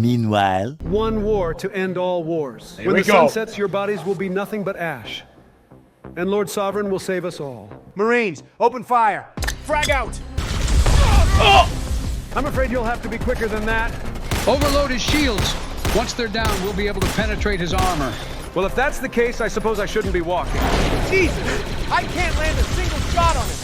Meanwhile, One war to end all wars. Here When we the go. sun sets, your bodies will be nothing but ash. And Lord Sovereign will save us all. Marines, open fire. Frag out. I'm afraid you'll have to be quicker than that. Overload his shields. Once they're down, we'll be able to penetrate his armor. Well, if that's the case, I suppose I shouldn't be walking. Jesus, I can't land a single shot on him.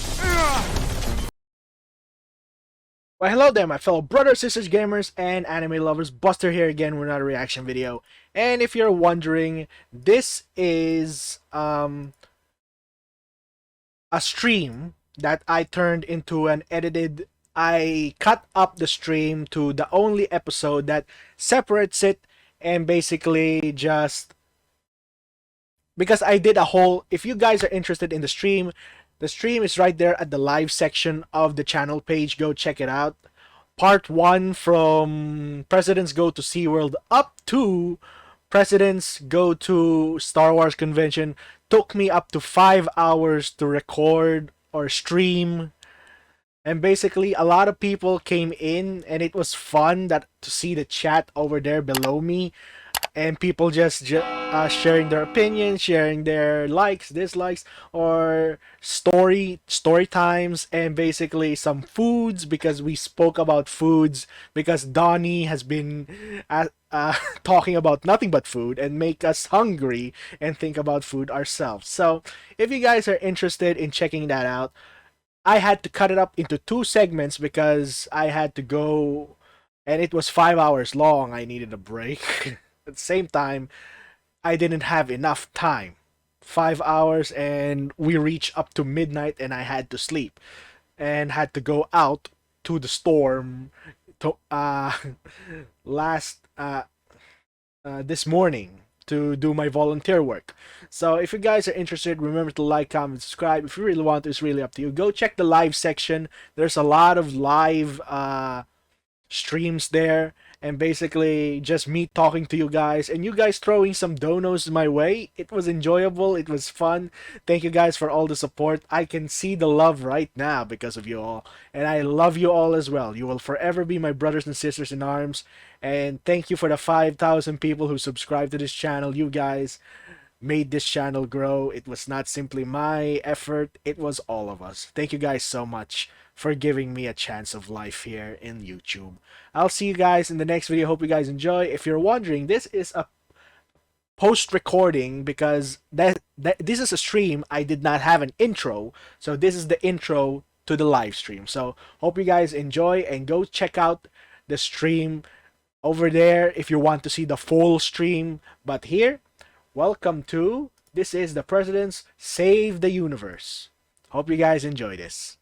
Well, hello there, my fellow brothers, sisters, gamers, and anime lovers. Buster here again with another reaction video. And if you're wondering, this is a stream that I turned into an edited. I cut up the stream to the only episode that separates it, and basically just because I did a whole. If you guys are interested in the stream is right there at the live section of the channel page. Go check it out. Part 1 from Presidents Go to SeaWorld up to Presidents Go to Star Wars Convention took me up to 5 hours to record or stream. And basically a lot of people came in, and it was fun to see the chat over there below me. And people just sharing their opinions, sharing their likes, dislikes, or story times, and basically some foods, because we spoke about foods, because Donnie has been talking about nothing but food and make us hungry and think about food ourselves. So if you guys are interested in checking that out, I had to cut it up into 2 segments because I had to go, and it was 5 hours long. I needed a break. At the same time, I didn't have enough time. 5 hours, and we reached up to midnight, and I had to sleep and had to go out to the storm to this morning to do my volunteer work. So if you guys are interested, remember to like, comment, subscribe. If you really want to, it's really up to you. Go check the live section. There's a lot of live streams there, and basically just me talking to you guys and you guys throwing some donos my way. It was enjoyable, it was fun. Thank you guys for all the support. I can see the love right now because of you all, and I love you all as well. You will forever be my brothers and sisters in arms. And thank you for the 5,000 people who subscribed to this channel. You guys made this channel grow. It was not simply my effort, it was all of us. Thank you guys so much for giving me a chance of life here in YouTube. I'll see you guys in the next video. Hope you guys enjoy. If you're wondering, this is a post recording because this is a stream. I did not have an intro, so this is the intro to the live stream. So hope you guys enjoy, and go check out the stream over there if you want to see the full stream. But here, welcome to, this is the Presidents Save the Universe. Hope you guys enjoy this.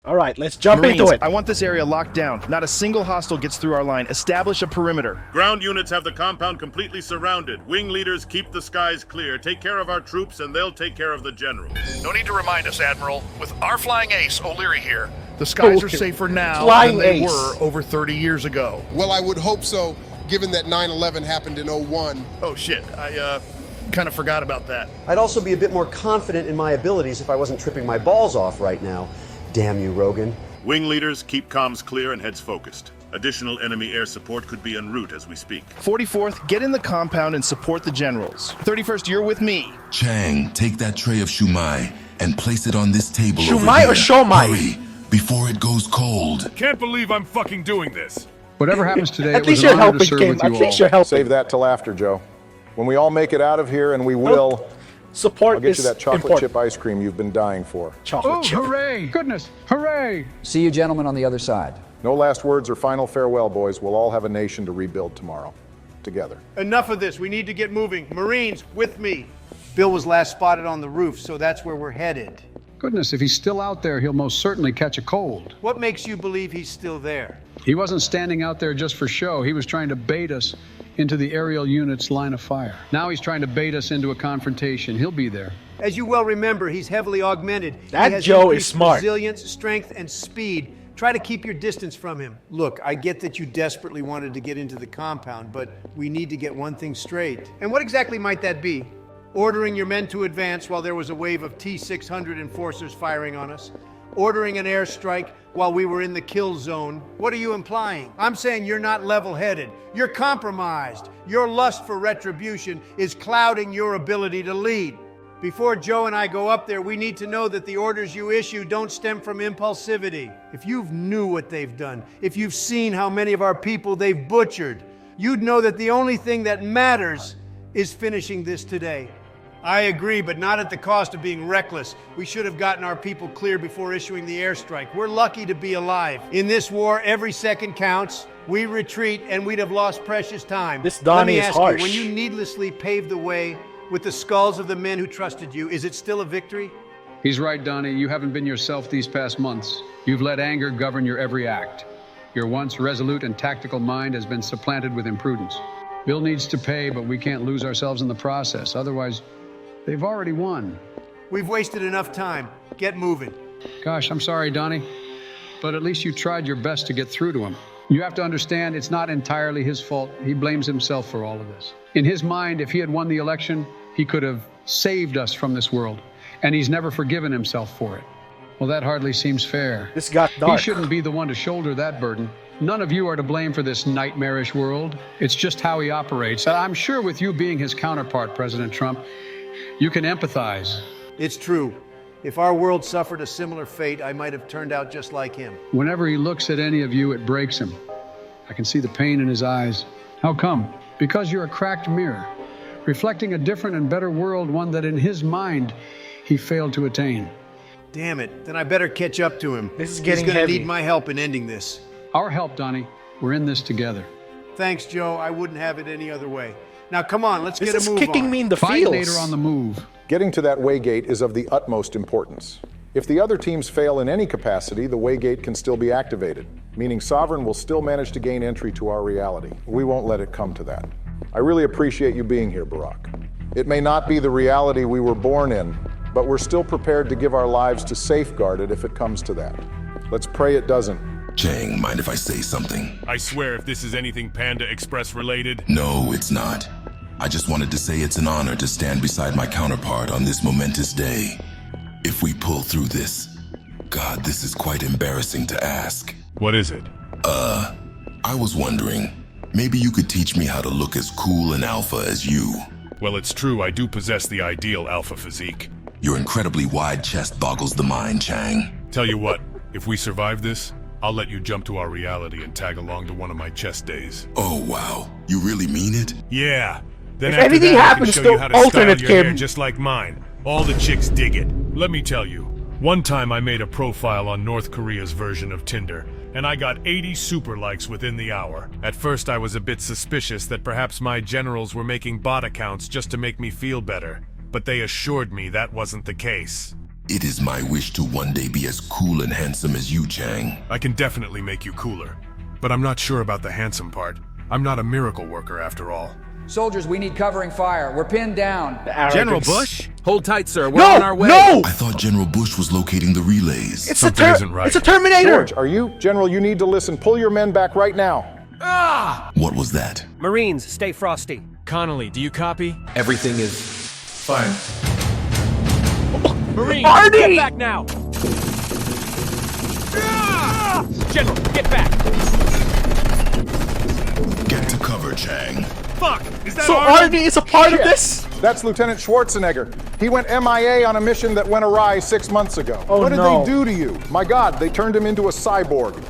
Alright, let's jump Marines, into it. I want this area locked down. Not a single hostile gets through our line. Establish a perimeter. Ground units have the compound completely surrounded. Wing leaders keep the skies clear. Take care of our troops, and they'll take care of the generals. No need to remind us, Admiral. With our flying ace, O'Leary here. The skies are safer now Flying than they ace. were over 30 years ago. Well, I would hope so, given that 9/11 happened in '01. Oh shit, I kind of forgot about that. I'd also be a bit more confident in my abilities if I wasn't tripping my balls off right now. Damn you, Rogan. Wing leaders keep comms clear and heads focused. Additional enemy air support could be en route as we speak. 44th, get in the compound and support the generals. 31st, you're with me. Chang, take that tray of shumai and place it on this table over Shumai here. or shomai? Hurry, before it goes cold. Can't believe I'm fucking doing this. Whatever happens today, At it least was you're an honor to helping, serve Kim. with At you least all. you're helping. Save that till after, Joe. When we all make it out of here, and we will, Support I'll get is you that chocolate important. chip ice cream you've been dying for. Chocolate Oh, chip. hooray! Goodness, hooray! See you gentlemen on the other side. No last words or final farewell, boys. We'll all have a nation to rebuild tomorrow. Together. Enough of this. We need to get moving. Marines, with me. Bill was last spotted on the roof, so that's where we're headed. Goodness, if he's still out there, he'll most certainly catch a cold. What makes you believe he's still there? He wasn't standing out there just for show. He was trying to bait us into the aerial unit's line of fire. Now he's trying to bait us into a confrontation. He'll be there. As you well remember, he's heavily augmented. That He has Joe is increased smart. Resilience, strength, and speed. Try to keep your distance from him. Look, I get that you desperately wanted to get into the compound, but we need to get one thing straight. And what exactly might that be? Ordering your men to advance while there was a wave of T-600 enforcers firing on us? ordering an airstrike while we were in the kill zone. What are you implying? I'm saying you're not level-headed. You're compromised. Your lust for retribution is clouding your ability to lead. Before Joe and I go up there, we need to know that the orders you issue don't stem from impulsivity. If you've knew what they've done, if you've seen how many of our people they've butchered, you'd know that the only thing that matters is finishing this today. I agree, but not at the cost of being reckless. We should have gotten our people clear before issuing the airstrike. We're lucky to be alive. In this war, every second counts. We retreat and we'd have lost precious time. This Donnie is harsh. When you needlessly paved the way with the skulls of the men who trusted you, is it still a victory? He's right, Donnie. You haven't been yourself these past months. You've let anger govern your every act. Your once resolute and tactical mind has been supplanted with imprudence. Bill needs to pay, but we can't lose ourselves in the process. Otherwise, they've already won. We've wasted enough time. Get moving. Gosh, I'm sorry, Donnie, but at least you tried your best to get through to him. You have to understand it's not entirely his fault. He blames himself for all of this. In his mind, if he had won the election, he could have saved us from this world, and he's never forgiven himself for it. Well, that hardly seems fair. This got dark. He shouldn't be the one to shoulder that burden. None of you are to blame for this nightmarish world. It's just how he operates. I'm sure with you being his counterpart, President Trump, you can empathize. It's true. If our world suffered a similar fate, I might have turned out just like him. Whenever he looks at any of you, it breaks him. I can see the pain in his eyes. How come? Because you're a cracked mirror, reflecting a different and better world, one that in his mind he failed to attain. Damn it, then I better catch up to him. This is getting He's gonna heavy. need my help in ending this. Our help, Donnie. We're in this together. Thanks, Joe. I wouldn't have it any other way. Now, come on, let's This get a is move kicking on. me in the Fight feels. later on the move. Getting to that waygate is of the utmost importance. If the other teams fail in any capacity, the waygate can still be activated, meaning Sovereign will still manage to gain entry to our reality. We won't let it come to that. I really appreciate you being here, Barack. It may not be the reality we were born in, but we're still prepared to give our lives to safeguard it if it comes to that. Let's pray it doesn't. Chang, mind if I say something? I swear if this is anything Panda Express related. No, it's not. I just wanted to say it's an honor to stand beside my counterpart on this momentous day. If we pull through this, God, this is quite embarrassing to ask. What is it? I was wondering, maybe you could teach me how to look as cool and alpha as you. Well, it's true, I do possess the ideal alpha physique. Your incredibly wide chest boggles the mind, Chang. Tell you what, if we survive this, I'll let you jump to our reality and tag along to one of my chest days. Oh, wow. You really mean it? Yeah. Then If after anything that, happens I can to show you how to alternate style your hair Kim. just like mine. All the chicks dig it. Let me tell you, one time I made a profile on North Korea's version of Tinder, and I got 80 super likes within the hour. At first I was a bit suspicious that perhaps my generals were making bot accounts just to make me feel better, but they assured me that wasn't the case. It is my wish to one day be as cool and handsome as you, Chang. I can definitely make you cooler, but I'm not sure about the handsome part. I'm not a miracle worker after all. Soldiers, we need covering fire. We're pinned down. General Bush? Hold tight, sir. We're No, on our way. no! I thought General Bush was locating the relays. It's Something isn't right. It's a Terminator. George, are you? General, you need to listen. Pull your men back right now. What was that? Marines, stay frosty. Connolly, do you copy? Everything is fine. Marines, Marty! get back now! General, get back! Get to cover, Chang. Fuck! Is that So Arnie is a part of this? That's Lieutenant Schwarzenegger. He went MIA on a mission that went awry 6 months ago. Oh, what did no. they do to you? My God, they turned him into a cyborg.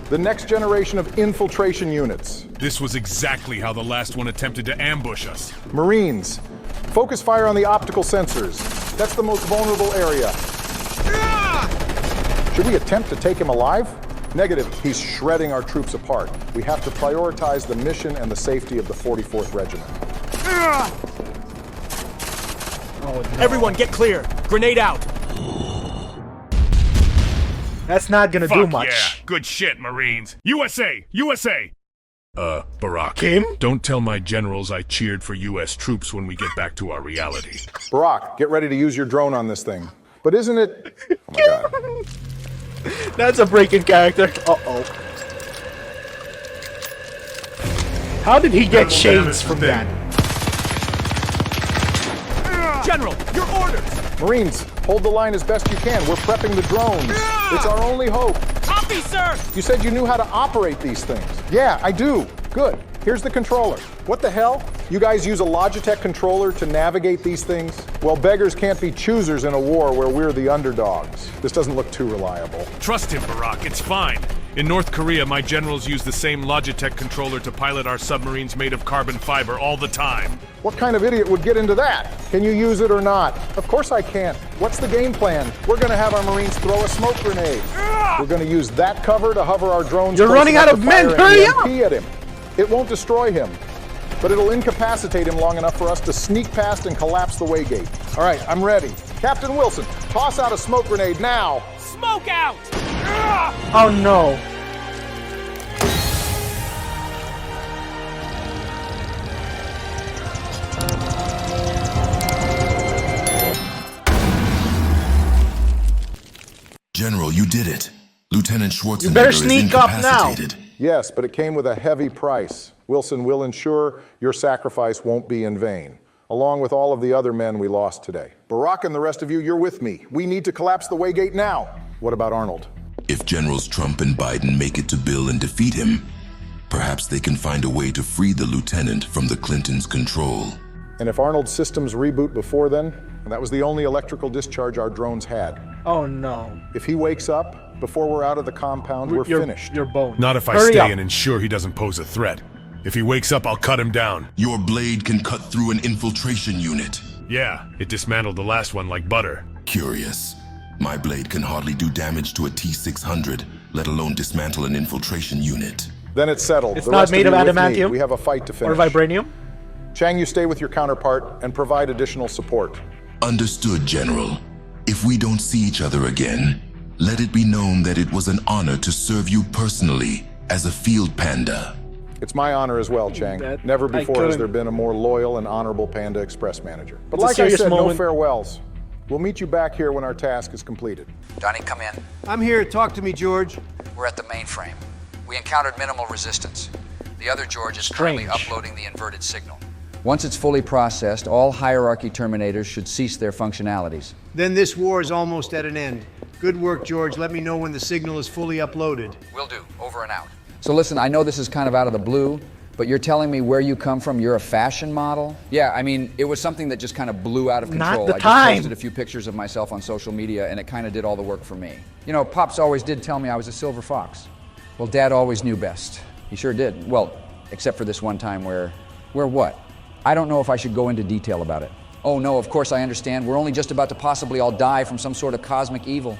The next generation of infiltration units. This was exactly how the last one attempted to ambush us. Marines, focus fire on the optical sensors. That's the most vulnerable area. Should we attempt to take him alive? Negative. He's shredding our troops apart. We have to prioritize the mission and the safety of the 44th Regiment. Oh, no. Everyone, get clear. Grenade out. That's not gonna Fuck do much. yeah. Good shit, Marines. USA! USA! Barack. Kim? Don't tell my generals I cheered for US troops when we get back to our reality. Barack, get ready to use your drone on this thing. But isn't it... Oh my God. That's a break-in character. Uh-oh. How did he get chains from that? General, your orders! Marines, Hold the line as best you can. We're prepping the drones. It's our only hope. Copy, sir! You said you knew how to operate these things. Yeah, I do. Good. Here's the controller. What the hell? You guys use a Logitech controller to navigate these things? Well, beggars can't be choosers in a war where we're the underdogs. This doesn't look too reliable. Trust him, Barack. It's fine. In North Korea, my generals use the same Logitech controller to pilot our submarines made of carbon fiber all the time. What kind of idiot would get into that? Can you use it or not? Of course I can't. What's the game plan? We're going to have our Marines throw a smoke grenade. We're going to use that cover to hover our drones. You're running out of men. Hurry up! At him. It won't destroy him, but it'll incapacitate him long enough for us to sneak past and collapse the waygate. All right, I'm ready. Captain Wilson, toss out a smoke grenade now. Smoke out! Oh no. General, you did it. Lieutenant Schwarzenegger You better is sneak up now. incapacitated. Yes, but it came with a heavy price. Wilson will ensure your sacrifice won't be in vain, along with all of the other men we lost today. Barack and the rest of you, you're with me. We need to collapse the waygate now. What about Arnold? If Generals Trump and Biden make it to Bill and defeat him, perhaps they can find a way to free the lieutenant from the Clintons' control. And if Arnold's systems reboot before then, and that was the only electrical discharge our drones had. Oh no. If he wakes up before we're out of the compound, we're finished. You're boned. Not if I Hurry stay up. and ensure he doesn't pose a threat. If he wakes up, I'll cut him down. Your blade can cut through an infiltration unit. Yeah, it dismantled the last one like butter. Curious. My blade can hardly do damage to a T-600, let alone dismantle an infiltration unit. Then it's settled. It's The not rest made of of you with me. adamantium We have a fight to or finish. vibranium. Chang, you stay with your counterpart and provide additional support. Understood, General. If we don't see each other again, let it be known that it was an honor to serve you personally as a field panda. It's my honor as well, Chang. That Never I before has couldn't- there been a more loyal and honorable Panda Express manager. But It's a like I serious said, no moment. farewells. We'll meet you back here when our task is completed. Donnie, come in. I'm here. Talk to me, George. We're at the mainframe. We encountered minimal resistance. The other George is currently Strange. uploading the inverted signal. Once it's fully processed, all hierarchy terminators should cease their functionalities. Then this war is almost at an end. Good work, George. Let me know when the signal is fully uploaded. Will do. Over and out. So listen, I know this is kind of out of the blue, but you're telling me where you come from, you're a fashion model? Yeah, I mean, it was something that just kind of blew out of Not control. the I time. just posted a few pictures of myself on social media, and it kind of did all the work for me. You know, Pops always did tell me I was a silver fox. Well, Dad always knew best. He sure did. Well, except for this one time where what? I don't know if I should go into detail about it. Oh no, of course I understand. We're only just about to possibly all die from some sort of cosmic evil.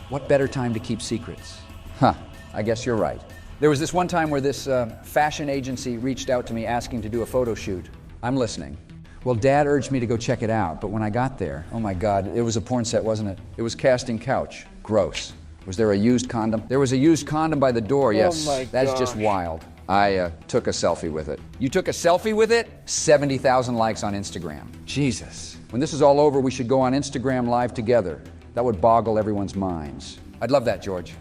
What better time to keep secrets? Huh, I guess you're right. There was this one time where this fashion agency reached out to me asking to do a photo shoot. I'm listening. Well, Dad urged me to go check it out, but when I got there, oh my God, it was a porn set, wasn't it? It was casting couch. Gross. Was there a used condom? There was a used condom by the door, yes. my That's just gosh. wild. I took a selfie with it. You took a selfie with it? 70,000 likes on Instagram. Jesus. When this is all over, we should go on Instagram Live together. That would boggle everyone's minds. I'd love that, George.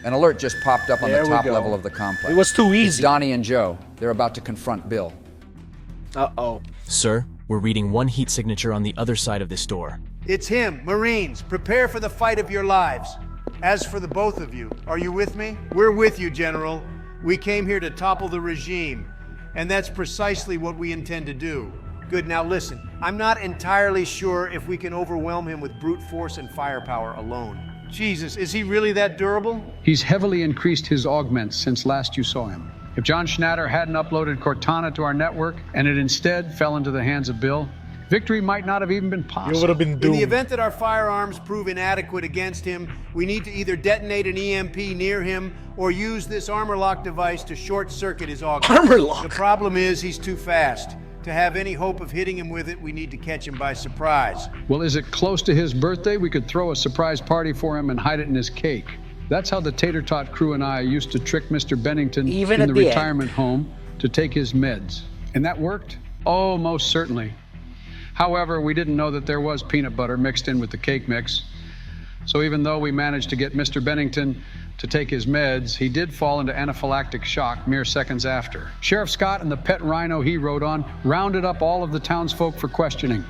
An alert just popped up on There the we top go. level of the complex. It was too It's easy. Donnie and Joe. They're about to confront Bill. Uh-oh. Sir, we're reading one heat signature on the other side of this door. It's him. Marines, prepare for the fight of your lives. As for the both of you, are you with me? We're with you, General. We came here to topple the regime, and that's precisely what we intend to do. Good, now listen. I'm not entirely sure if we can overwhelm him with brute force and firepower alone. Jesus, is he really that durable? He's heavily increased his augments since last you saw him. If John Schnatter hadn't uploaded Cortana to our network and it instead fell into the hands of Bill, victory might not have even been possible. You would have been In doomed. the event that our firearms prove inadequate against him, we need to either detonate an EMP near him or use this armor lock device to short circuit his augment. Armor lock? The problem is he's too fast. To have any hope of hitting him with it, we need to catch him by surprise. Well, is it close to his birthday? We could throw a surprise party for him and hide it in his cake. That's how the Tater Tot crew and I used to trick Mr. Bennington Even in at the the end. retirement home to take his meds. And that worked? Oh, most certainly. However, we didn't know that there was peanut butter mixed in with the cake mix. So even though we managed to get Mr. Bennington to take his meds, he did fall into anaphylactic shock mere seconds after. Sheriff Scott and the pet rhino he rode on rounded up all of the townsfolk for questioning.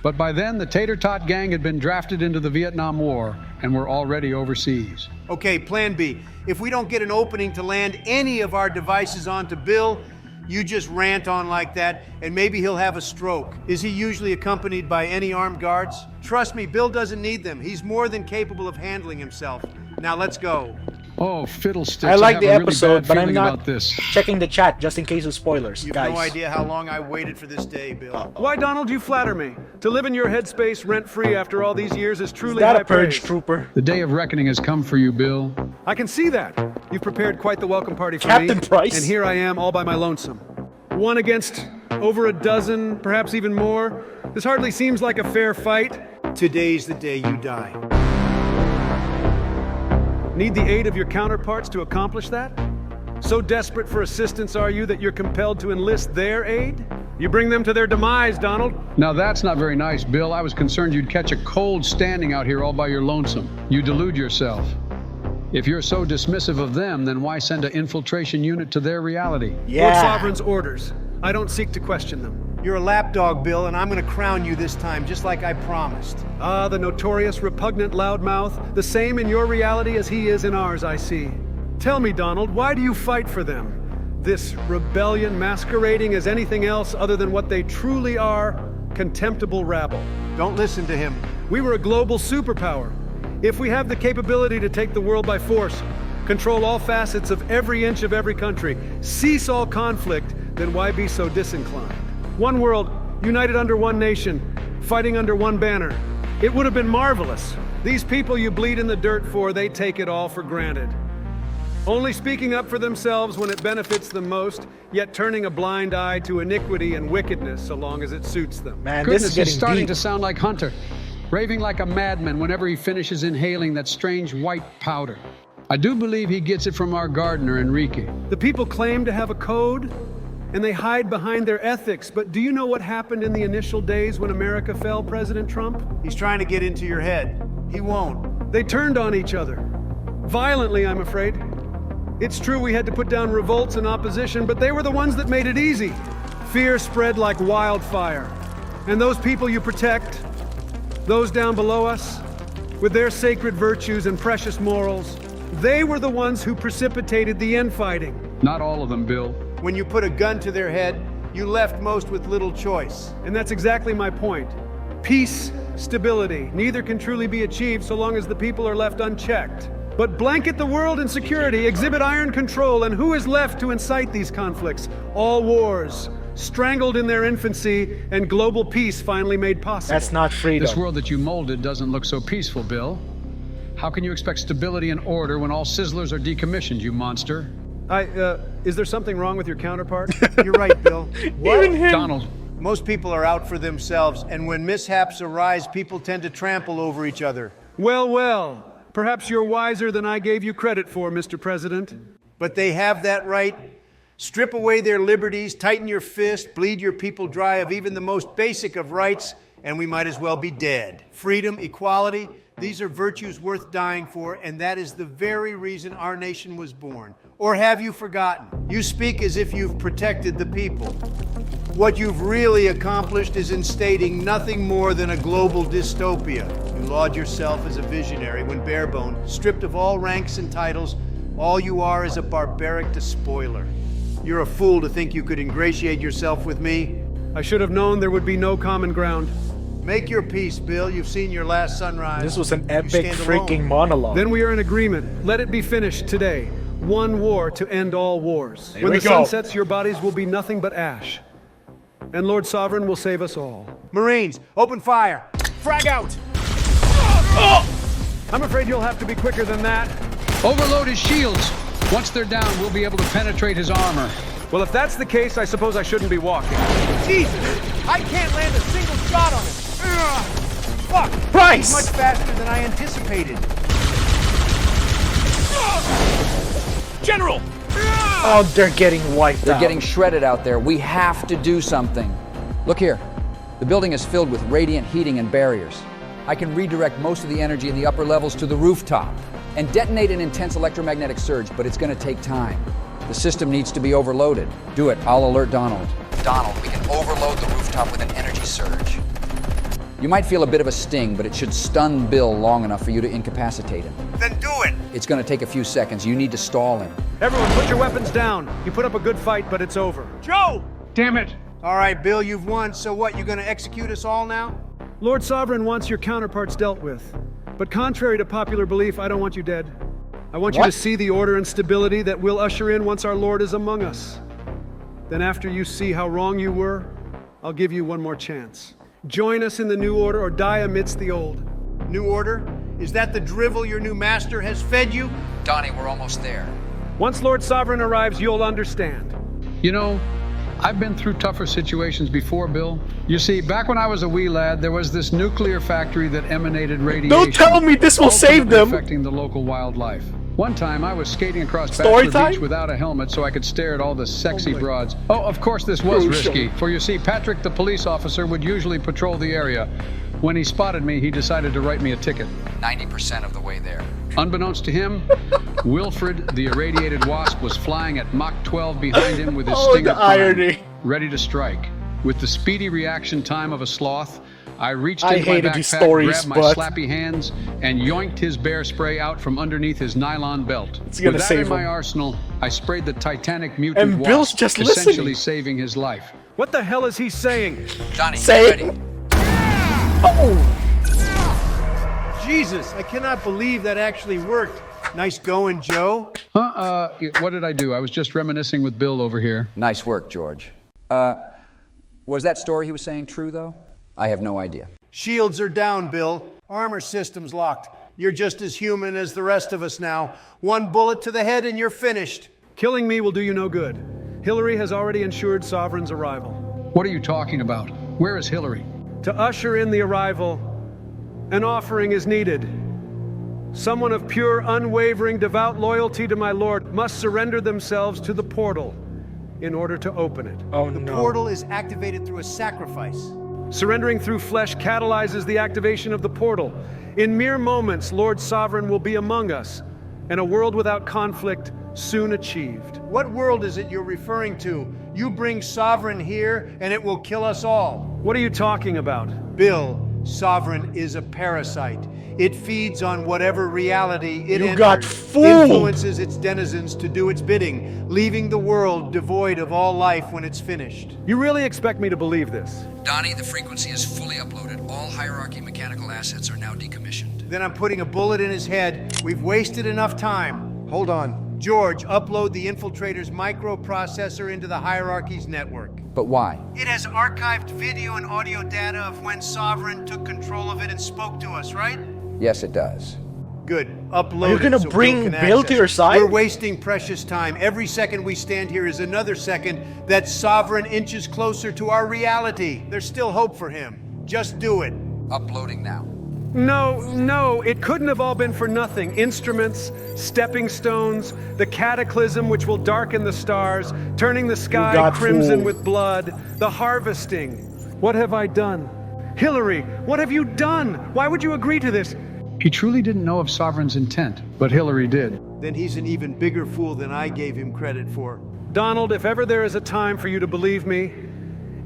But by then, the Tater Tot gang had been drafted into the Vietnam War and were already overseas. Okay, plan B. If we don't get an opening to land any of our devices onto Bill, you just rant on like that, and maybe he'll have a stroke. Is he usually accompanied by any armed guards? Trust me, Bill doesn't need them. He's more than capable of handling himself. Now let's go. Oh, fiddlesticks. I like have the a really episode, bad but I'm feeling not about this. checking the chat just in case of spoilers, You guys. have no idea how long I waited for this day, Bill. Why, Donald, you flatter me. To live in your headspace rent-free after all these years is truly Is that high a purge praise. trooper? The day of reckoning has come for you, Bill. I can see that. You've prepared quite the welcome party for Captain me. Price? And here I am, all by my lonesome. One against over a dozen, perhaps even more. This hardly seems like a fair fight. Today's the day you die. Need the aid of your counterparts to accomplish that? So desperate for assistance are you that you're compelled to enlist their aid? You bring them to their demise, Donald. Now that's not very nice, Bill. I was concerned you'd catch a cold standing out here all by your lonesome. You delude yourself. If you're so dismissive of them, then why send an infiltration unit to their reality? Lord Sovereign's orders. I don't seek to question them. You're a lapdog, Bill, and I'm gonna crown you this time, just like I promised. Ah, the notorious repugnant loudmouth, the same in your reality as he is in ours, I see. Tell me, Donald, why do you fight for them? This rebellion masquerading as anything else other than what they truly are, contemptible rabble. Don't listen to him. We were a global superpower. If we have the capability to take the world by force, control all facets of every inch of every country, cease all conflict, then why be so disinclined? One world, united under one nation, fighting under one banner. It would have been marvelous. These people you bleed in the dirt for, they take it all for granted. Only speaking up for themselves when it benefits them most, yet turning a blind eye to iniquity and wickedness so long as it suits them. Man, Goodness, this is he's getting starting deep. to sound like Hunter, raving like a madman whenever he finishes inhaling that strange white powder. I do believe he gets it from our gardener, Enrique. The people claim to have a code, and they hide behind their ethics. But do you know what happened in the initial days when America fell, President Trump? He's trying to get into your head. He won't. They turned on each other. Violently, I'm afraid. It's true we had to put down revolts and opposition, but they were the ones that made it easy. Fear spread like wildfire. And those people you protect, those down below us, with their sacred virtues and precious morals, they were the ones who precipitated the infighting. Not all of them, Bill. When you put a gun to their head, you left most with little choice. And that's exactly my point. Peace, stability, neither can truly be achieved so long as the people are left unchecked. But blanket the world in security, exhibit iron control, and who is left to incite these conflicts? All wars, strangled in their infancy, and global peace finally made possible. That's not freedom. This world that you molded doesn't look so peaceful, Bill. How can you expect stability and order when all sizzlers are decommissioned, you monster? Is there something wrong with your counterpart? You're right, Bill. Even him. Donald. Most people are out for themselves, and when mishaps arise, people tend to trample over each other. Well, well. Perhaps you're wiser than I gave you credit for, Mr. President. But they have that right. Strip away their liberties, tighten your fist, bleed your people dry of even the most basic of rights, and we might as well be dead. Freedom, equality, these are virtues worth dying for, and that is the very reason our nation was born. Or have you forgotten? You speak as if you've protected the people. What you've really accomplished is instating nothing more than a global dystopia. You laud yourself as a visionary when barebone, stripped of all ranks and titles, all you are is a barbaric despoiler. You're a fool to think you could ingratiate yourself with me. I should have known there would be no common ground. Make your peace, Bill. You've seen your last sunrise. This was an You epic stand freaking alone. monologue. Then we are in agreement. Let it be finished today. One war to end all wars. Here When we the go. sun sets, your bodies will be nothing but ash. And Lord Sovereign will save us all. Marines, open fire. Frag out! I'm afraid you'll have to be quicker than that. Overload his shields. Once they're down, we'll be able to penetrate his armor. Well, if that's the case, I suppose I shouldn't be walking. Jesus! I can't land a single shot on him. Ugh. Fuck! Price! He's much faster than I anticipated. General! Oh, they're getting wiped They're out. getting shredded out there. We have to do something. Look here. The building is filled with radiant heating and barriers. I can redirect most of the energy in the upper levels to the rooftop and detonate an intense electromagnetic surge, but it's going to take time. The system needs to be overloaded. Do it. I'll alert Donald. Donald, we can overload the rooftop with an energy surge. You might feel a bit of a sting, but it should stun Bill long enough for you to incapacitate him. Then do it! It's going to take a few seconds. You need to stall him. Everyone, put your weapons down. You put up a good fight, but it's over. Joe! Damn it! All right, Bill, you've won. So what, you gonna execute us all now? Lord Sovereign wants your counterparts dealt with. But contrary to popular belief, I don't want you dead. I want you to see the order and stability that we'll usher in once our Lord is among us. Then after you see how wrong you were, I'll give you one more chance. Join us in the new order or die amidst the old. New order? Is that the drivel your new master has fed you? Donnie, we're almost there. Once Lord Sovereign arrives, you'll understand. You know, I've been through tougher situations before, Bill. You see, back when I was a wee lad, there was this nuclear factory that emanated radiation. Don't tell me this will save them! Affecting the local wildlife. One time, I was skating across Story Bachelor time? Beach without a helmet so I could stare at all the sexy broads. Oh, of course this was risky, for you see, Patrick, the police officer, would usually patrol the area. When he spotted me, he decided to write me a ticket. 90% of the way there. Unbeknownst to him, Wilfred, the irradiated wasp, was flying at Mach 12 behind him with his stinger prime, ready to strike. With the speedy reaction time of a sloth, I reached into my backpack, grabbed my slappy hands, and yoinked his bear spray out from underneath his nylon belt. With that in my arsenal, I sprayed the Titanic mutant wasp, Bill's just essentially saving his life. What the hell is he saying? Johnny, ready. Oh! Jesus, I cannot believe that actually worked. Nice going, Joe. What did I do? I was just reminiscing with Bill over here. Nice work, George. Was that story he was saying true, though? I have no idea. Shields are down, Bill. Armor systems locked. You're just as human as the rest of us now. One bullet to the head and you're finished. Killing me will do you no good. Hillary has already ensured Sovereign's arrival. What are you talking about? Where is Hillary? To usher in the arrival, an offering is needed. Someone of pure, unwavering, devout loyalty to my Lord must surrender themselves to the portal in order to open it. Oh, the portal is activated through a sacrifice. Surrendering through flesh catalyzes the activation of the portal. In mere moments, Lord Sovereign will be among us, and a world without conflict soon achieved. What world is it you're referring to? You bring Sovereign here, and it will kill us all. What are you talking about? Bill, Sovereign is a parasite. It feeds on whatever reality it influences its denizens to do its bidding, leaving the world devoid of all life when it's finished. You really expect me to believe this? Donnie, the frequency is fully uploaded. All hierarchy mechanical assets are now decommissioned. Then I'm putting a bullet in his head. We've wasted enough time. Hold on. George, upload the infiltrator's microprocessor into the hierarchy's network. But why? It has archived video and audio data of when Sovereign took control of it and spoke to us, right? Yes, it does. Good. Upload it. Are you gonna bring Bill to your side? We're wasting precious time. Every second we stand here is another second that Sovereign inches closer to our reality. There's still hope for him. Just do it. Uploading now. No, it couldn't have all been for nothing. Instruments, stepping stones, the cataclysm which will darken the stars, turning the sky crimson with blood, the harvesting. What have I done? Hillary, what have you done? Why would you agree to this? He truly didn't know of Sovereign's intent, but Hillary did. Then he's an even bigger fool than I gave him credit for. Donald, if ever there is a time for you to believe me,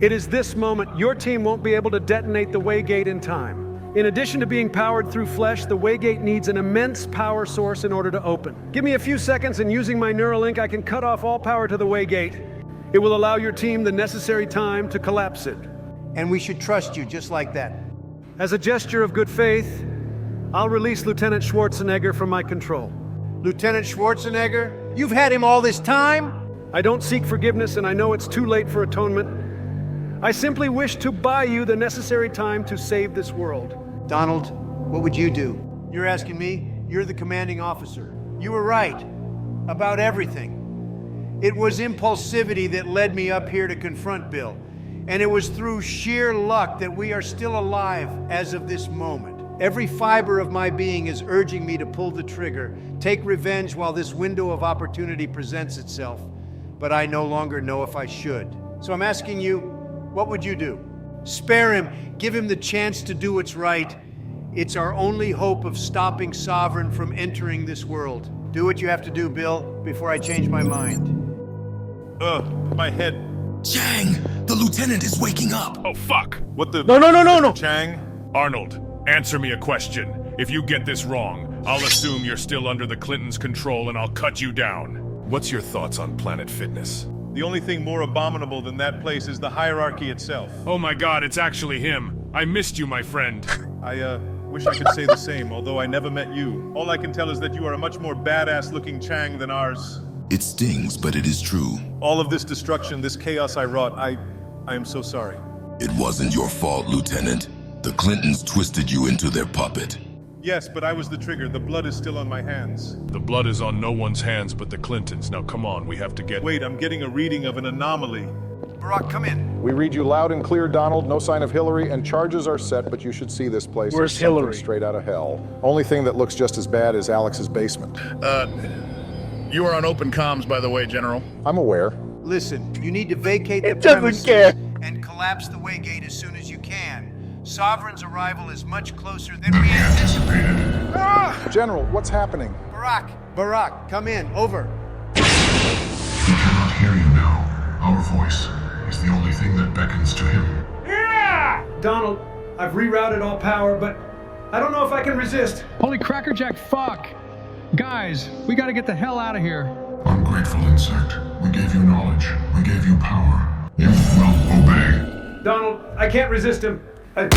it is this moment. Your team won't be able to detonate the Waygate in time. In addition to being powered through flesh, the Waygate needs an immense power source in order to open. Give me a few seconds and using my Neuralink, I can cut off all power to the Waygate. It will allow your team the necessary time to collapse it. And we should trust you just like that. As a gesture of good faith, I'll release Lieutenant Schwarzenegger from my control. Lieutenant Schwarzenegger? You've had him all this time? I don't seek forgiveness, and I know it's too late for atonement. I simply wish to buy you the necessary time to save this world. Donald, what would you do? You're asking me? You're the commanding officer. You were right about everything. It was impulsivity that led me up here to confront Bill. And it was through sheer luck that we are still alive as of this moment. Every fiber of my being is urging me to pull the trigger, take revenge while this window of opportunity presents itself. But I no longer know if I should. So I'm asking you, what would you do? Spare him. Give him the chance to do what's right. It's our only hope of stopping Sovereign from entering this world. Do what you have to do, Bill, before I change my mind. My head. Chang, the lieutenant is waking up. Oh, fuck. What the? No. Chang? Arnold, answer me a question. If you get this wrong, I'll assume you're still under the Clintons' control and I'll cut you down. What's your thoughts on Planet Fitness? The only thing more abominable than that place is the hierarchy itself. Oh my god, it's actually him. I missed you, my friend. I wish I could say the same, although I never met you. All I can tell is that you are a much more badass-looking Chang than ours. It stings, but it is true. All of this destruction, this chaos I wrought, I am so sorry. It wasn't your fault, Lieutenant. The Clintons twisted you into their puppet. Yes, but I was the trigger. The blood is still on my hands. The blood is on no one's hands but the Clintons. Now come on, we have to get... Wait, I'm getting a reading of an anomaly. Barack, come in. We read you loud and clear, Donald. No sign of Hillary, and charges are set, but you should see this place. Where's as something Hillary? Straight out of hell. Only thing that looks just as bad is Alex's basement. You are on open comms, by the way, General. I'm aware. Listen, you need to vacate the It doesn't premises care. and collapse the Waygate as soon as you can. Sovereign's arrival is much closer than we anticipated. Ah! General, what's happening? Barack, come in. Over. We cannot hear you now. Our voice is the only thing that beckons to him. Yeah! Donald, I've rerouted all power, but I don't know if I can resist. Holy crackerjack, fuck! Guys, we gotta get the hell out of here. Ungrateful insect, we gave you knowledge. We gave you power. You will obey. Donald, I can't resist him. A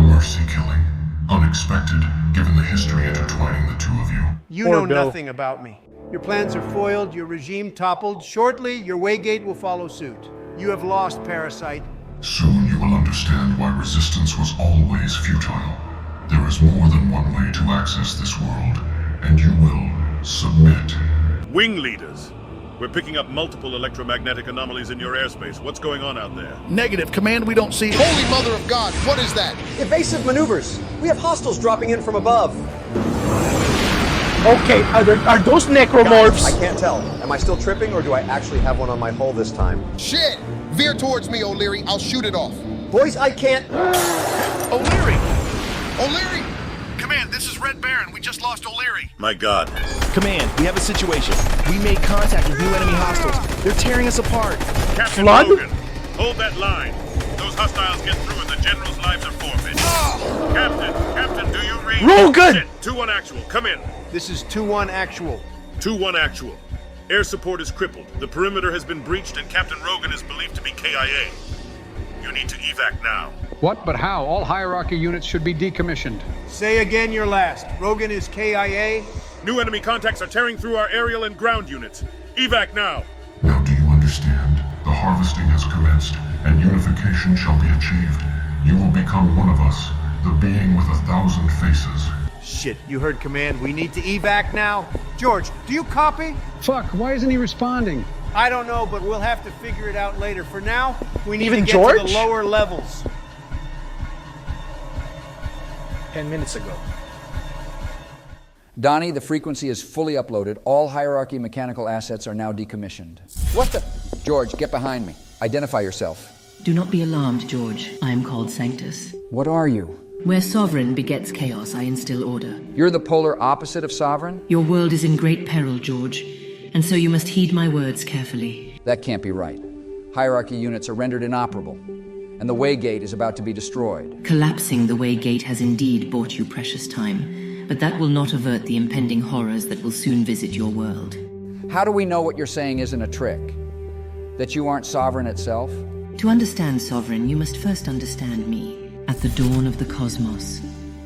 mercy killing. Unexpected, given the history intertwining the two of you. You know nothing about me. Your plans are foiled, your regime toppled. Shortly, your Waygate will follow suit. You have lost, Parasite. Soon you will understand why resistance was always futile. There is more than one way to access this world, and you will submit. Wing leaders. We're picking up multiple electromagnetic anomalies in your airspace. What's going on out there? Negative, Command, we don't see... Holy Mother of God, what is that? Evasive maneuvers. We have hostiles dropping in from above. Okay, are those necromorphs? Guys, I can't tell. Am I still tripping, or do I actually have one on my hull this time? Shit! Veer towards me, O'Leary. I'll shoot it off. Boys, I can't... O'Leary! O'Leary! Command, this is Red Baron. We just lost O'Leary. My God. Command, we have a situation. We made contact with new enemy hostiles. They're tearing us apart. Captain Flood? Logan, hold that line. Those hostiles get through and the General's lives are forfeit. Captain, do you read? Logan! Shit, 2-1 actual, come in. This is 2-1 actual. 2-1 actual. Air support is crippled. The perimeter has been breached and Captain Rogan is believed to be KIA. You need to evac now. What, but how? All hierarchy units should be decommissioned. Say again your last. Rogan is KIA. New enemy contacts are tearing through our aerial and ground units. Evac now. Now do you understand? The harvesting has commenced, and unification shall be achieved. You will become one of us, the being with 1,000 faces. Shit, you heard command. We need to evac now. George, do you copy? Fuck, why isn't he responding? I don't know, but we'll have to figure it out later. For now, we need Even to get George? to the lower levels. 10 minutes ago. Donnie, the frequency is fully uploaded. All hierarchy mechanical assets are now decommissioned. What the? George, get behind me. Identify yourself. Do not be alarmed, George. I am called Sanctus. What are you? Where Sovereign begets chaos, I instill order. You're the polar opposite of Sovereign? Your world is in great peril, George, and so you must heed my words carefully. That can't be right. Hierarchy units are rendered inoperable, and the Waygate is about to be destroyed. Collapsing the Waygate has indeed bought you precious time, but that will not avert the impending horrors that will soon visit your world. How do we know what you're saying isn't a trick? That you aren't Sovereign itself? To understand Sovereign, you must first understand me. At the dawn of the cosmos,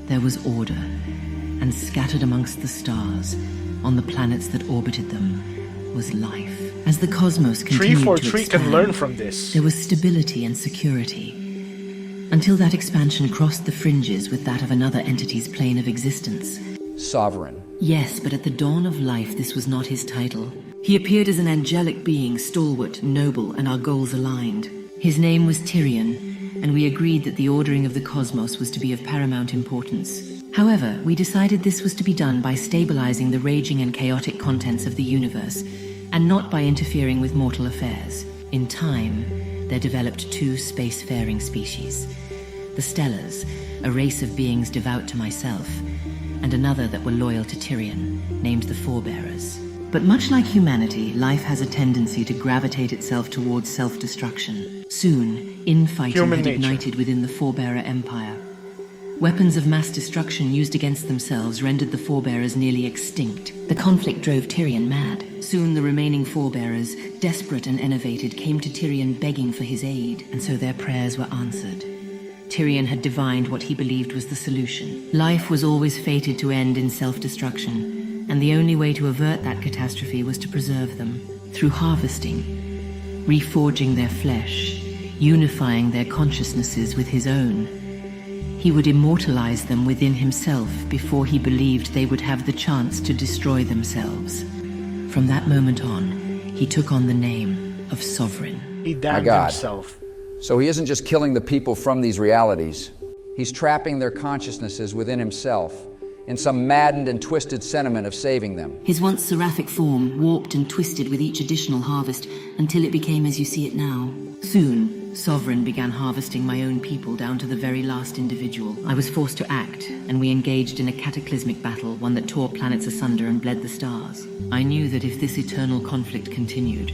there was order, and scattered amongst the stars, on the planets that orbited them, was life. As the cosmos continued to expand, can learn from this. There was stability and security, until that expansion crossed the fringes with that of another entity's plane of existence. Sovereign. Yes, but at the dawn of life, this was not his title. He appeared as an angelic being, stalwart, noble, and our goals aligned. His name was Tyrion, and we agreed that the ordering of the cosmos was to be of paramount importance. However, we decided this was to be done by stabilizing the raging and chaotic contents of the universe, and not by interfering with mortal affairs. In time, there developed two spacefaring species. The Stellars, a race of beings devout to myself, and another that were loyal to Tyrion, named the Forebearers. But much like humanity, life has a tendency to gravitate itself towards self-destruction. Soon, infighting had ignited within the Forebearer Empire. Weapons of mass destruction used against themselves rendered the Forebearers nearly extinct. The conflict drove Tyrion mad. Soon the remaining Forebearers, desperate and enervated, came to Tyrion begging for his aid, and so their prayers were answered. Tyrion had divined what he believed was the solution. Life was always fated to end in self-destruction, and the only way to avert that catastrophe was to preserve them, through harvesting, reforging their flesh, unifying their consciousnesses with his own. He would immortalize them within himself before he believed they would have the chance to destroy themselves. From that moment on, he took on the name of Sovereign. He damned himself. So he isn't just killing the people from these realities. He's trapping their consciousnesses within himself in some maddened and twisted sentiment of saving them. His once seraphic form warped and twisted with each additional harvest until it became as you see it now. Soon, Sovereign began harvesting my own people down to the very last individual. I was forced to act, and we engaged in a cataclysmic battle, one that tore planets asunder and bled the stars. I knew that if this eternal conflict continued,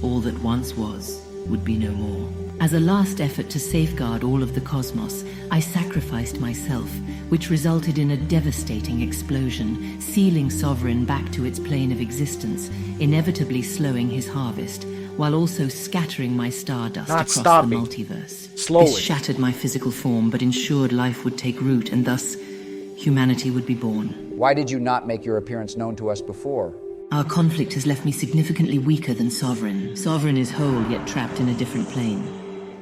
all that once was would be no more. As a last effort to safeguard all of the cosmos, I sacrificed myself, which resulted in a devastating explosion, sealing Sovereign back to its plane of existence, inevitably slowing his harvest, while also scattering my stardust across the multiverse. Slowly. This shattered my physical form, but ensured life would take root, and thus humanity would be born. Why did you not make your appearance known to us before? Our conflict has left me significantly weaker than Sovereign. Sovereign is whole, yet trapped in a different plane,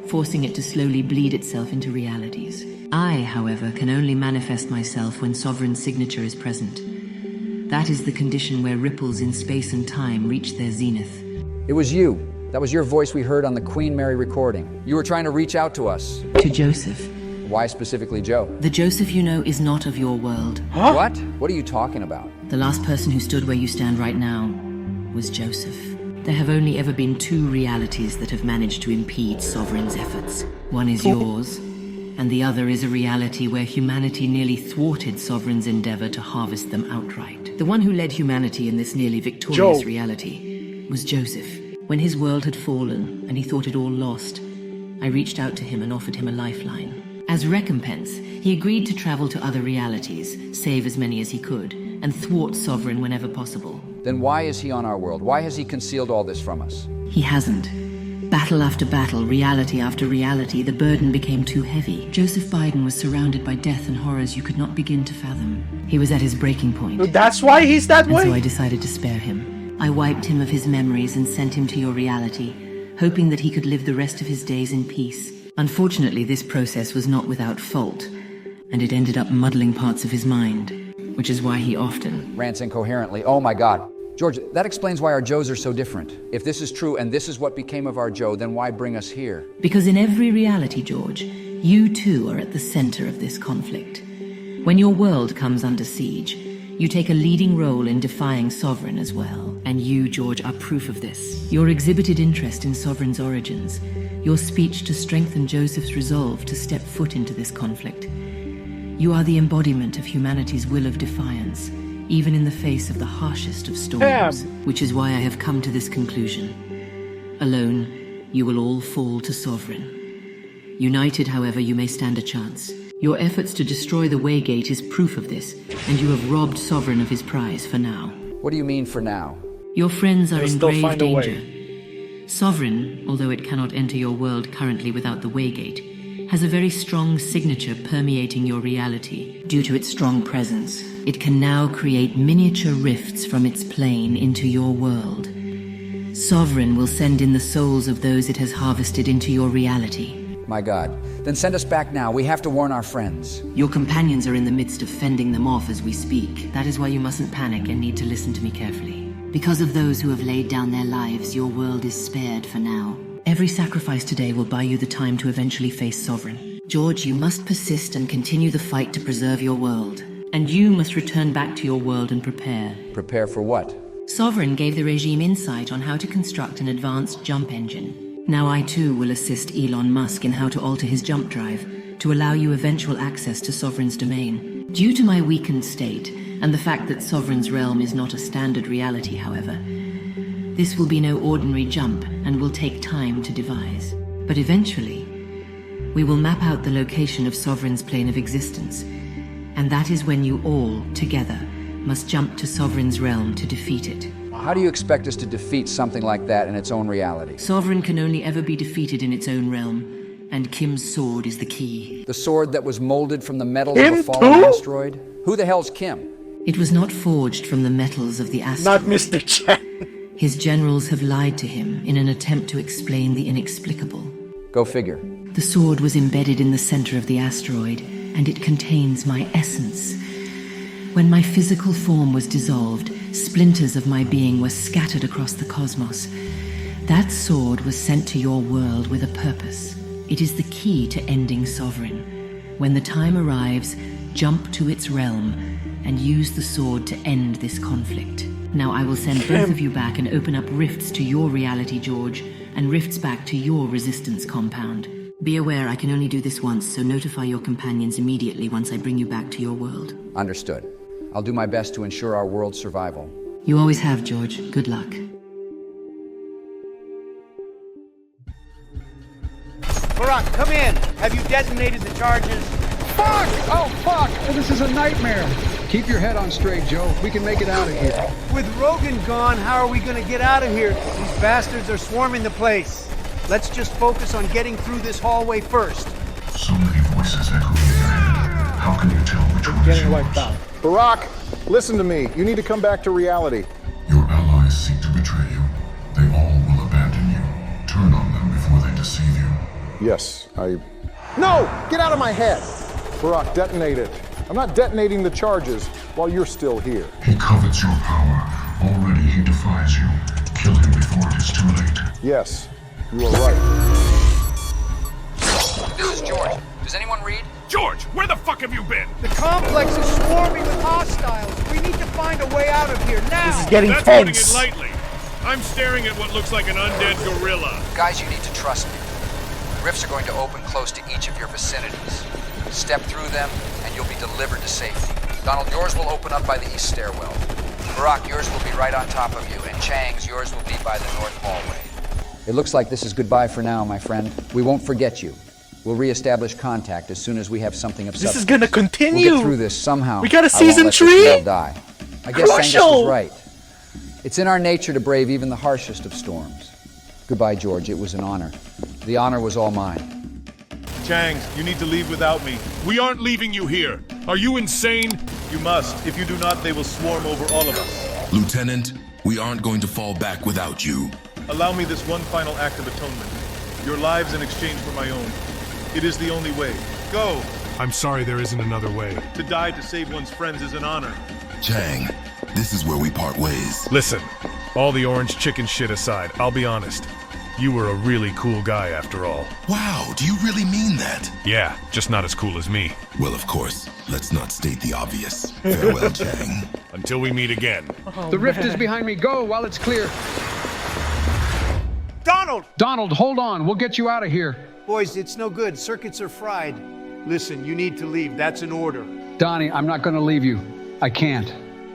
forcing it to slowly bleed itself into realities. I, however, can only manifest myself when Sovereign's signature is present. That is the condition where ripples in space and time reach their zenith. It was you. That was your voice we heard on the Queen Mary recording. You were trying to reach out to us. To Joseph. Why specifically Joe? The Joseph you know is not of your world. Huh? What? What are you talking about? The last person who stood where you stand right now was Joseph. There have only ever been two realities that have managed to impede Sovereign's efforts. One is yours, and the other is a reality where humanity nearly thwarted Sovereign's endeavor to harvest them outright. The one who led humanity in this nearly victorious reality was Joseph. When his world had fallen and he thought it all lost, I reached out to him and offered him a lifeline. As recompense, he agreed to travel to other realities, save as many as he could, and thwart Sovereign whenever possible. Then why is he on our world? Why has he concealed all this from us? He hasn't. Battle after battle, reality after reality, the burden became too heavy. Joseph Biden was surrounded by death and horrors you could not begin to fathom. He was at his breaking point. That's why he's that way? And so I decided to spare him. I wiped him of his memories and sent him to your reality, hoping that he could live the rest of his days in peace. Unfortunately, this process was not without fault, and it ended up muddling parts of his mind, which is why he often rants incoherently. Oh my God. George, that explains why our Joes are so different. If this is true and this is what became of our Joe, then why bring us here? Because in every reality, George, you too are at the center of this conflict. When your world comes under siege, you take a leading role in defying Sovereign as well. And you, George, are proof of this. Your exhibited interest in Sovereign's origins, your speech to strengthen Joseph's resolve to step foot into this conflict. You are the embodiment of humanity's will of defiance, even in the face of the harshest of storms. Which is why I have come to this conclusion. Alone, you will all fall to Sovereign. United, however, you may stand a chance. Your efforts to destroy the Waygate is proof of this, and you have robbed Sovereign of his prize for now. What do you mean for now? Your friends are in grave danger. Sovereign, although it cannot enter your world currently without the Waygate, has a very strong signature permeating your reality. Due to its strong presence, it can now create miniature rifts from its plane into your world. Sovereign will send in the souls of those it has harvested into your reality. My God. Then send us back now. We have to warn our friends. Your companions are in the midst of fending them off as we speak. That is why you mustn't panic and need to listen to me carefully. Because of those who have laid down their lives, your world is spared for now. Every sacrifice today will buy you the time to eventually face Sovereign. George, you must persist and continue the fight to preserve your world. And you must return back to your world and prepare. Prepare for what? Sovereign gave the regime insight on how to construct an advanced jump engine. Now I too will assist Elon Musk in how to alter his jump drive to allow you eventual access to Sovereign's domain. Due to my weakened state, and the fact that Sovereign's realm is not a standard reality, however, this will be no ordinary jump and will take time to devise. But eventually, We will map out the location of Sovereign's plane of existence, and that is when you all, together, must jump to Sovereign's realm to defeat it. How do you expect us to defeat something like that in its own reality? Sovereign can only ever be defeated in its own realm, and Kim's sword is the key. The sword that was molded from the metals of a fallen asteroid? Who the hell's Kim? It was not forged from the metals of the asteroid. Not Mr. Chen. His generals have lied to him in an attempt to explain the inexplicable. Go figure. The sword was embedded in the center of the asteroid, and it contains my essence. When my physical form was dissolved, splinters of my being were scattered across the cosmos. That sword was sent to your world with a purpose. It is the key to ending Sovereign. When the time arrives, jump to its realm and use the sword to end this conflict. Now I will send both of you back and open up rifts to your reality, George, and rifts back to your resistance compound. Be aware I can only do this once, so notify your companions immediately once I bring you back to your world. Understood. I'll do my best to ensure our world's survival. You always have, George. Good luck. Barak, come in. Have you detonated the charges? Fuck! Oh, fuck! This is a nightmare. Keep your head on straight, Joe. We can make it out of here. With Rogan gone, how are we going to get out of here? These bastards are swarming the place. Let's just focus on getting through this hallway first. So many voices echoing in your head. How can you tell which one is yours? Barak, listen to me. You need to come back to reality. Your allies seek to betray you. They all will abandon you. Turn on them before they deceive you. Yes, No! Get out of my head! Barak, detonate it. I'm not detonating the charges while you're still here. He covets your power. Already he defies you. Kill him before it is too late. Yes, you are right. This is George. Does anyone read? George, where the fuck have you been? The complex is swarming with hostiles. We need to find a way out of here now. This is getting That's tense. putting it lightly. I'm staring at what looks like an undead gorilla. Guys, you need to trust me. Rifts are going to open close to each of your vicinities. Step through them, and you'll be delivered to safety. Donald, yours will open up by the east stairwell. Barak, yours will be right on top of you, and Chang's, yours will be by the north hallway. It looks like this is goodbye for now, my friend. We won't forget you. We'll reestablish contact as soon as we have something of substance. This is gonna continue. We'll get through this somehow. We got a I won't season let 3? this world die. I guess Angus Crucial. was right. It's in our nature to brave even the harshest of storms. Goodbye, George. It was an honor. The honor was all mine. Changs, you need to leave without me. We aren't leaving you here. Are you insane? You must. If you do not, they will swarm over all of us. Lieutenant, we aren't going to fall back without you. Allow me this one final act of atonement. Your lives in exchange for my own. It is the only way. Go! I'm sorry there isn't another way. To die to save one's friends is an honor. Chang, this is where we part ways. Listen, all the orange chicken shit aside, I'll be honest. You were a really cool guy after all. Wow, do you really mean that? Yeah, just not as cool as me. Well, of course, let's not state the obvious. Farewell, Chang. Until we meet again. The rift is behind me. Go while it's clear. Donald! Donald, hold on. We'll get you out of here. Boys, it's no good. Circuits are fried. Listen, you need to leave. That's an order. Donnie, I'm not going to leave you. I can't.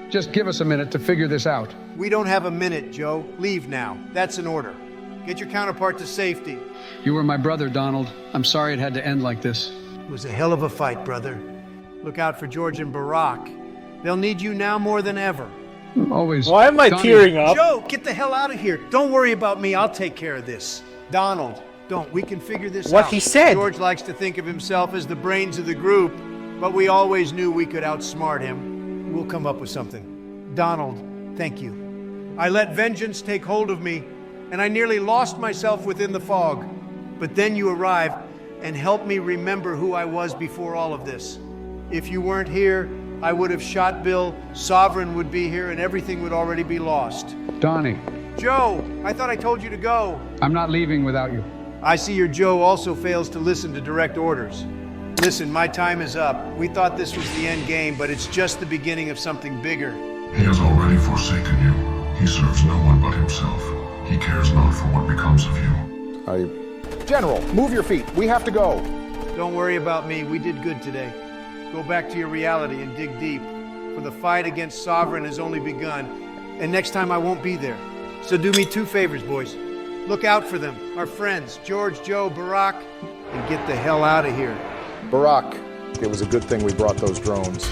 Just give us a minute to figure this out. We don't have a minute, Joe. Leave now. That's an order. Get your counterpart to safety. You were my brother, Donald. I'm sorry it had to end like this. It was a hell of a fight, brother. Look out for George and Barak. They'll need you now more than ever. Always. Why am I Donnie, tearing up? Joe, get the hell out of here. Don't worry about me. I'll take care of this. Donald, don't. We can figure this out. What he said. George likes to think of himself as the brains of the group, but we always knew we could outsmart him. We'll come up with something. Donald, thank you. I let vengeance take hold of me, and I nearly lost myself within the fog. But then you arrived and helped me remember who I was before all of this. If you weren't here, I would have shot Bill, Sovereign would be here, and everything would already be lost. Donnie. Joe, I thought I told you to go. I'm not leaving without you. I see your Joe also fails to listen to direct orders. Listen, my time is up. We thought this was the end game, but it's just the beginning of something bigger. He has already forsaken you. He serves no one but himself. He cares not for what becomes of you. General, move your feet. We have to go. Don't worry about me. We did good today. Go back to your reality and dig deep. For the fight against Sovereign has only begun, and next time I won't be there. So do me 2 favors, boys. Look out for them, our friends, George, Joe, Barak. and get the hell out of here. Barack, it was a good thing we brought those drones.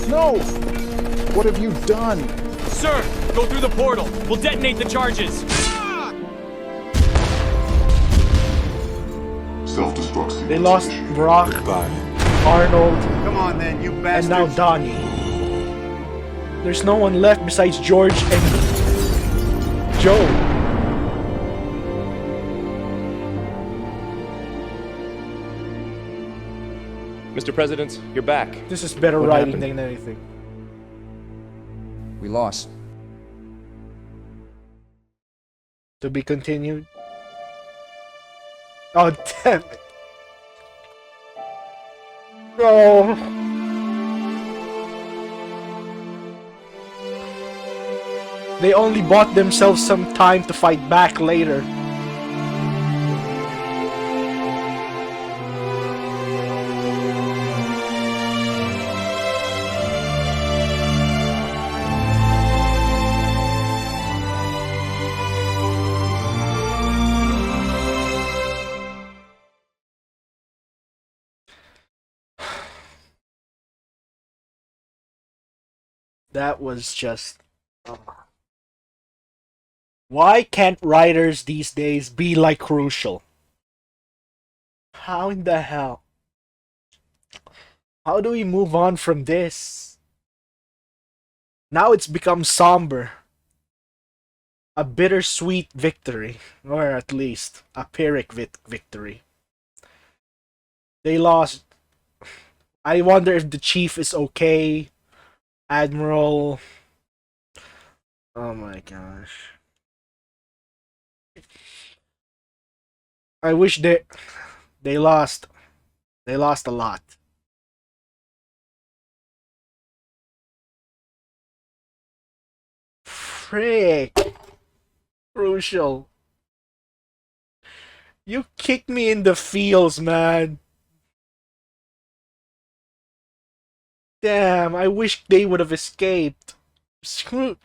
No! What have you done? Sir, go through the portal. We'll detonate the charges. Self-destruct. They lost Brock, Arnold, Come on then, you and bastards. now Donnie. There's no one left besides George and Joe. Mr. President, you're back. This is better What writing happened? than anything. We lost. To be continued. Oh, damn it. No. They only bought themselves some time to fight back later. That was just... Why can't writers these days be like Crucial? How in the hell? How do we move on from this? Now it's become somber. A bittersweet victory. Or at least, a Pyrrhic victory. They lost. I wonder if the chief is okay. Admiral... Oh my gosh. I wish they lost. They lost a lot. Frick. Crucial. You kicked me in the feels, man. Damn, I wish they would have escaped. Screw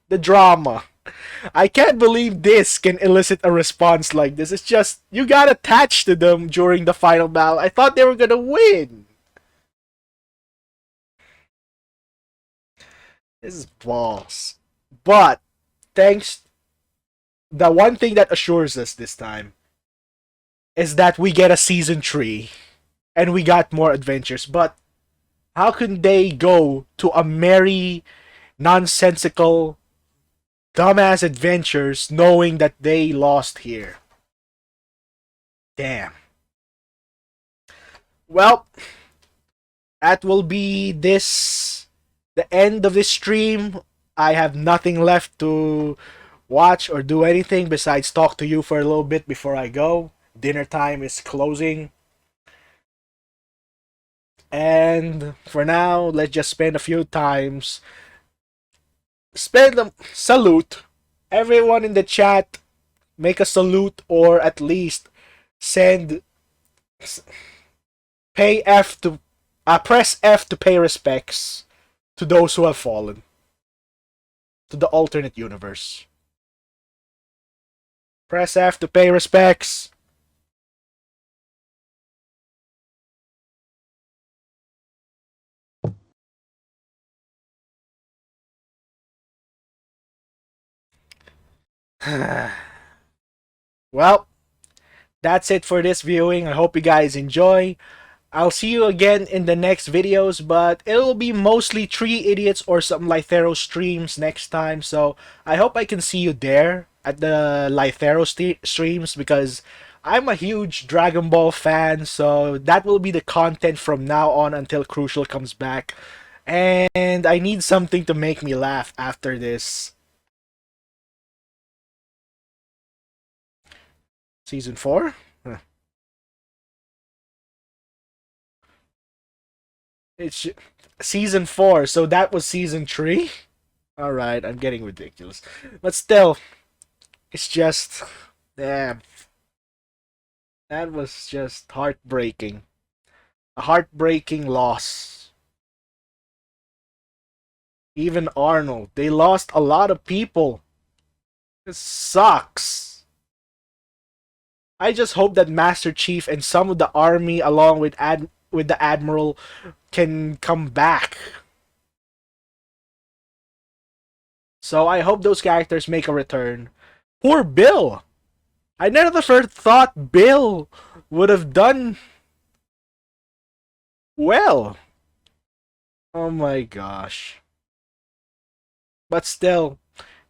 the drama. I can't believe this can elicit a response like this. It's just, you got attached to them during the final battle. I thought they were gonna win. This is balls. But, thanks... The one thing that assures us this time is that we get a season 3. And we got more adventures. But, how can they go to a merry, nonsensical, dumbass adventures knowing that they lost here? Damn. Well, that will be the end of this stream. I have nothing left to watch or do anything besides talk to you for a little bit before I go. Dinner time is closing. And for now, let's just spend a few times. Salute. Everyone in the chat, make a salute or at least press F to pay respects to those who have fallen. To the alternate universe. Press F to pay respects. Well, that's it for this viewing. I hope you guys enjoy. I'll see you again in the next videos, but it'll be mostly 3 Idiots or some Lythero streams next time. So I hope I can see you there at the Lythero streams, because I'm a huge Dragon Ball fan. So that will be the content from now on until Crucial comes back. And I need something to make me laugh after this. Season 4? Huh. It's Season 4, so that was Season 3? Alright, I'm getting ridiculous. But still, it's just... Damn. That was just heartbreaking. A heartbreaking loss. Even Arnold. They lost a lot of people. This sucks. I just hope that Master Chief and some of the army, along with the Admiral, can come back. So I hope those characters make a return. Poor Bill! I never thought Bill would have done well. Oh my gosh. But still,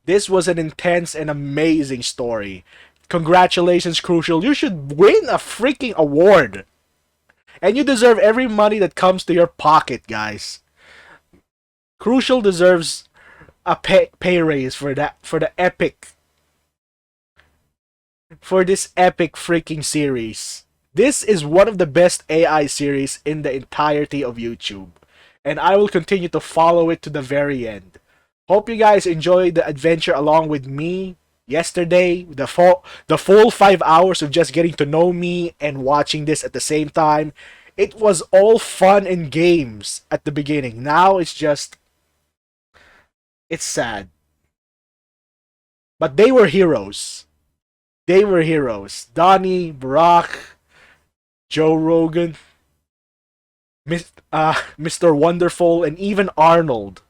this was an intense and amazing story. Congratulations, Crucial. You should win a freaking award. And you deserve every money that comes to your pocket, guys. Crucial deserves a pay raise for this epic freaking series. This is one of the best AI series in the entirety of YouTube, and I will continue to follow it to the very end. Hope you guys enjoyed the adventure along with me yesterday, the full 5 hours of just getting to know me and watching this at the same time. It was all fun and games at the beginning. Now it's sad. But they were heroes. They were heroes. Donnie, Barack, Joe Rogan, Mr. Wonderful, and even Arnold.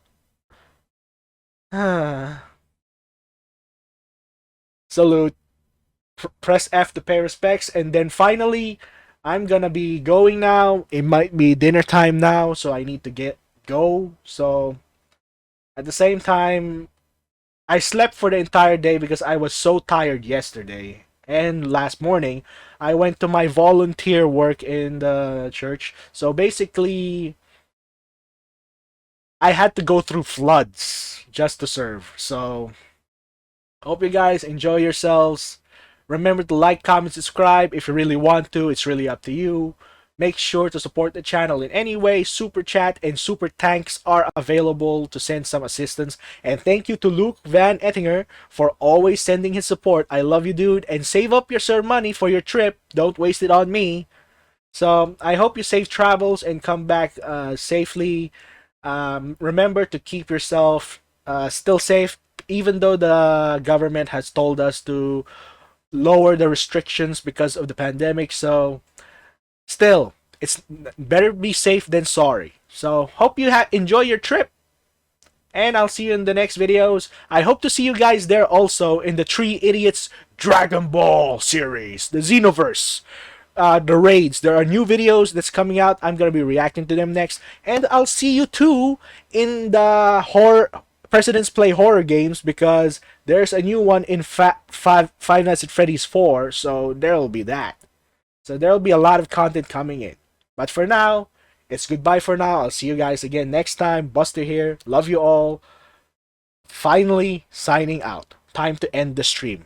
Salute. Press F to pay respects. And then finally, I'm gonna be going now. It might be dinner time now, so I need to go. So at the same time, I slept for the entire day because I was so tired yesterday. And last morning, I went to my volunteer work in the church. So basically, I had to go through floods just to serve. So, hope you guys enjoy yourselves. Remember to like, comment, subscribe if you really want to. It's really up to you. Make sure to support the channel in any way. Super Chat and Super Thanks are available to send some assistance. And thank you to Luke Van Ettinger for always sending his support. I love you, dude. And save up your sir money for your trip. Don't waste it on me. So I hope you safe travels and come back safely. Remember to keep yourself still safe, even though the government has told us to lower the restrictions because of the pandemic. So still, it's better be safe than sorry. So hope you enjoy your trip, and I'll see you in the next videos. I hope to see you guys there also in the Three Idiots Dragon Ball series, the Xenoverse, the raids. There are new videos that's coming out. I'm gonna be reacting to them next, and I'll see you too in the President's Play horror games, because there's a new one in Five Nights at Freddy's 4, so there'll be that. So there'll be a lot of content coming in. But for now, it's goodbye for now. I'll see you guys again next time. Buster here. Love you all. Finally signing out. Time to end the stream.